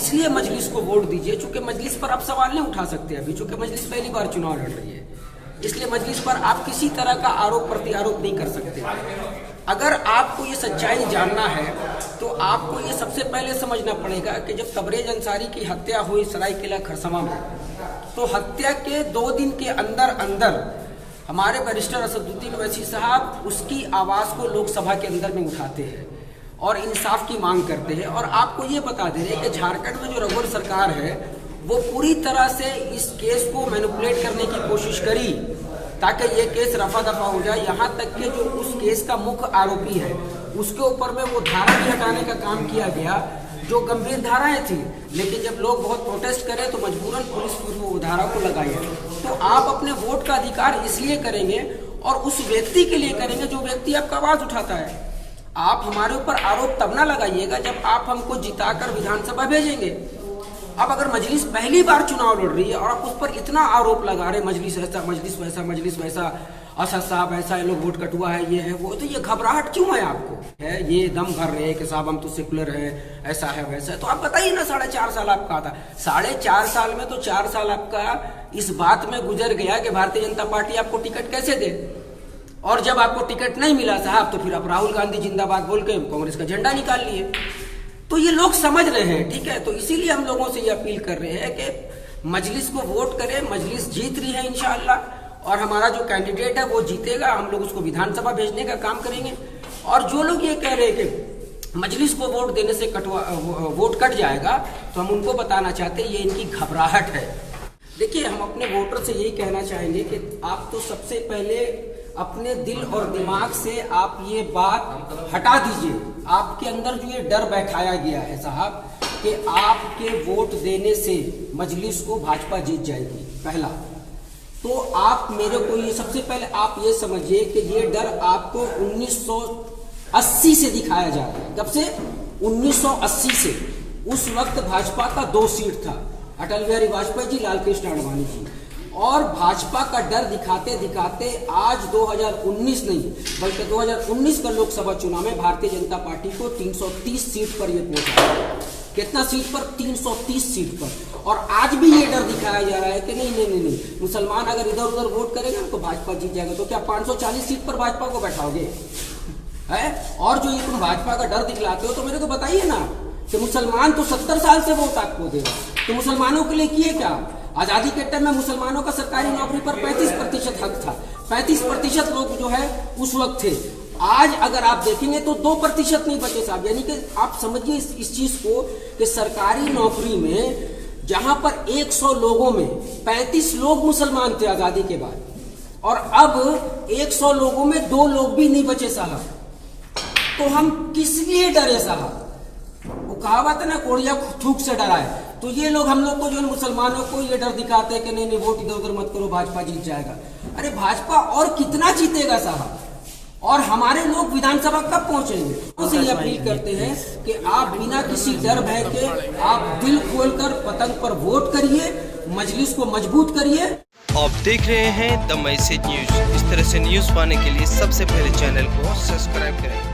इसलिए मजलिस को वोट दीजिए। चूंकि मजलिस पर आप सवाल नहीं उठा सकते अभी, चूंकि मजलिस पहली बार चुनाव लड़ रही है, इसलिए मजलिस पर आप किसी तरह का आरोप प्रत्यारोप नहीं कर सकते। अगर आपको ये सच्चाई जानना है तो आपको ये सबसे पहले समझना पड़ेगा कि जब तबरेज अंसारी की हत्या हुई सरायकेला खरसवां में, तो हत्या के 2 दिन के अंदर अंदर हमारे बैरिस्टर असदुद्दीन ओवैसी साहब उसकी आवाज़ को लोकसभा के अंदर में उठाते हैं और इंसाफ की मांग करते हैं। और आपको ये बता दे रहे हैं कि झारखंड में जो रघुवर सरकार है वो पूरी तरह से इस केस को मैनिपुलेट करने की कोशिश करी ताकि ये केस रफा दफा हो जाए। यहाँ तक कि जो उस केस का मुख्य आरोपी है उसके ऊपर में वो धारा भी हटाने का काम किया गया जो गंभीर धाराएं थी, लेकिन जब लोग बहुत प्रोटेस्ट करें तो मजबूरन पुलिस वो धारा को लगाई। तो आप अपने वोट का अधिकार इसलिए करेंगे और उस व्यक्ति के लिए करेंगे जो व्यक्ति आपका आवाज उठाता है। आप हमारे ऊपर आरोप तब ना लगाइएगा जब आप हमको जिताकर विधानसभा भेजेंगे। अब अगर मजलिस पहली बार चुनाव लड़ रही है और आप उस पर इतना आरोप लगा रहे मजलिस ऐसा मजलिस वैसा असद साहब ऐसा, ये लोग वोट कटुआ है, ये है वो, तो ये घबराहट क्यों है आपको? है ये दम भर रहे हैं कि साहब हम तो सेकुलर है, ऐसा है वैसा है। तो आप बताइए ना, 4.5 साल आपका था, 4.5 साल में तो 4 साल आपका इस बात में गुजर गया कि भारतीय जनता पार्टी आपको टिकट कैसे दे। और जब आपको टिकट नहीं मिला साहब तो फिर आप राहुल गांधी जिंदाबाद बोल के कांग्रेस का झंडा निकाल लिए। तो ये लोग समझ रहे हैं, ठीक है। तो इसीलिए हम लोगों से ये अपील कर रहे हैं कि मजलिस को वोट करें। मजलिस जीत रही है इंशाअल्लाह, और हमारा जो कैंडिडेट है वो जीतेगा। हम लोग उसको विधानसभा भेजने का काम करेंगे। और जो लोग ये कह रहे हैं कि मजलिस को वोट देने से वोट कट जाएगा, तो हम उनको बताना चाहते हैं ये इनकी घबराहट है। देखिए, हम अपने वोटर से यही कहना चाहेंगे कि आप तो सबसे पहले अपने दिल और दिमाग से आप ये बात हटा दीजिए। आपके अंदर जो ये डर बैठाया गया है साहब कि आपके वोट देने से मजलिस को भाजपा जीत जाएगी, पहला तो आप मेरे को ये सबसे पहले आप ये समझिए कि ये डर आपको 1980 से दिखाया जा रहा है। कब से? 1980 से। उस वक्त भाजपा का 2 सीट था, अटल बिहारी वाजपेयी जी, लाल कृष्ण आडवाणी जी। और भाजपा का डर दिखाते दिखाते आज 2019 नहीं बल्कि 2019 का लोकसभा चुनाव में भारतीय जनता पार्टी को 330 सीट पर यह पहुंचा। कितना सीट पर? 330 सीट पर। और आज भी ये डर दिखाया जा रहा है कि नहीं, मुसलमान अगर इधर उधर वोट करेगा तो भाजपा जीत जाएगा। तो क्या 540 सीट पर भाजपा को बैठाओगे? है? और जो ये तुम भाजपा का डर दिखलाते हो तो मेरे को बताइए ना कि मुसलमान तो 70 साल से वोट आपको देगा, तो मुसलमानों के लिए किए क्या? आजादी के टाइम में मुसलमानों का सरकारी नौकरी पर 35% हक था। 35% लोग जो है उस वक्त थे। आज अगर आप देखेंगे तो 2% नहीं बचे साहब। यानी कि आप समझिए इस चीज को कि सरकारी नौकरी में जहां पर 100 लोगों में 35 लोग मुसलमान थे आजादी के बाद, और अब 100 लोगों में 2 लोग भी नहीं बचे साहब। तो हम किस लिए डरे साहब? वो कहावत है ना, कोड़िया थूक से डरा है। तो ये लोग हम लोग को जो मुसलमानों को ये डर दिखाते हैं कि नहीं वोट इधर उधर मत करो, भाजपा जीत जाएगा। अरे भाजपा और कितना जीतेगा साहब? और हमारे लोग विधानसभा कब पहुंचेंगे? उसे ये अपील करते हैं कि आप बिना किसी डर भय के आप दिल खोलकर पतंग पर वोट करिए, मजलिस को मजबूत करिए। आप देख रहे हैं द मैसेज न्यूज। इस तरह से न्यूज पाने के लिए सबसे पहले चैनल को सब्सक्राइब करें।